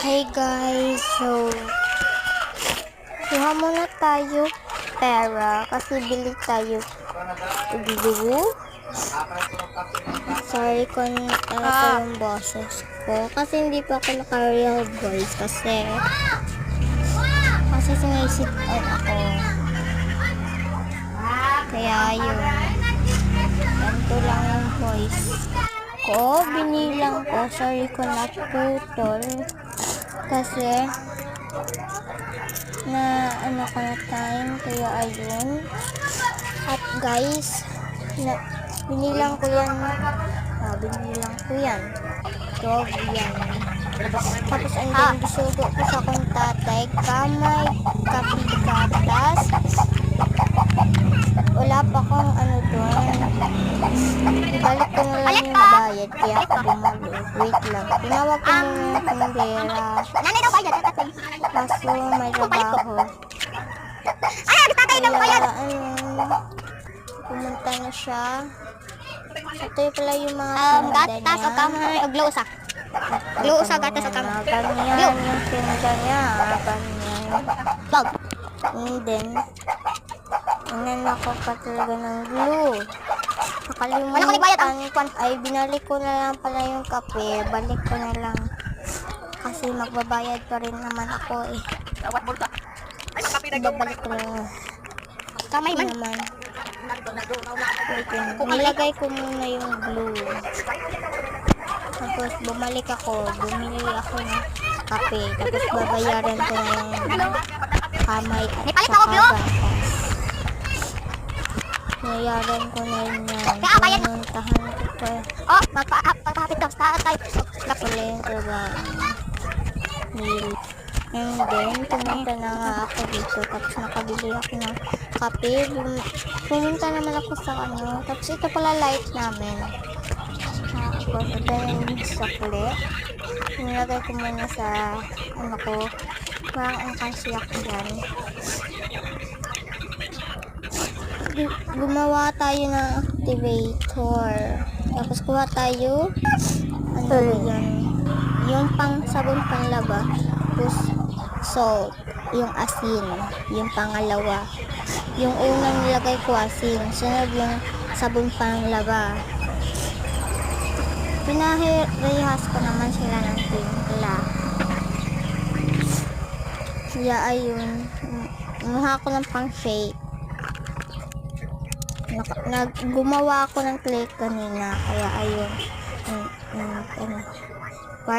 Hey guys, so kuha muna tayo pera kasi bili tayo glue. Sorry kung yung boses ko kasi hindi pa ako naka-real voice kasi sinisit on ako. Kaya yun, ganito lang yung voice ko. Binilang ko, sorry kung naputol kasi na ano ko na time, kaya ayun. At guys, binilang ko yan, dog yan. Tapos andun gisugo ko sa kong tatay, kamay, kapigatas. Wala pa akong ano doon. Ibalik ko na lang yung bayad, kaya ako bumalo. Wait lang. Tinawag ko muna yung kumbera. Kaso may trabaho. Kaya pumunta na siya. Ito yung pala yung mga pinda niya. Gatas o kamay o glow usa. Glow usa, gatas o kamay. Ganyan yung pinda niya. Ganyan. Bag. And then, ako pa talaga ng glue. Nakalimutan ko. Ay, binalik ko na lang pala yung kape. Balik ko na lang. Kasi magbabayad pa rin naman ako eh. Babalik ko na. Kamay man. Naman. Wait lang. Nilagay ko muna yung glue. Tapos bumalik ako. Bumili ako ng kape. Tapos babayaran ko na yung kamay at saka gatas. Bayaran ko na rin yan. Pinuntahan ko pa. Oh, magpapapit daw sa tatay. Wala yung trabaho. And then, pumunta na nga ako dito. Tapos nakabili ako ng kape. Pumunta naman ako sa ano. Tapos ito pala light namin. Tapos ito yung sukli. Nilagay ko muna sa ano ko. Parang ang kasyak dyan. Gumawa tayo ng activator. Tapos kuha tayo. Ano yan? Yung pang sabon panlaba. Tapos salt. Yung asin. Yung pangalawa. Yung unang nilagay ko asin. Sunod yung sabon panlaba. Pinahirehas ko naman sila ng timpla. Kaya ayun. Kumuha ko ng pang shake. Gumawa ako ng clay kanina. Kaya ayun.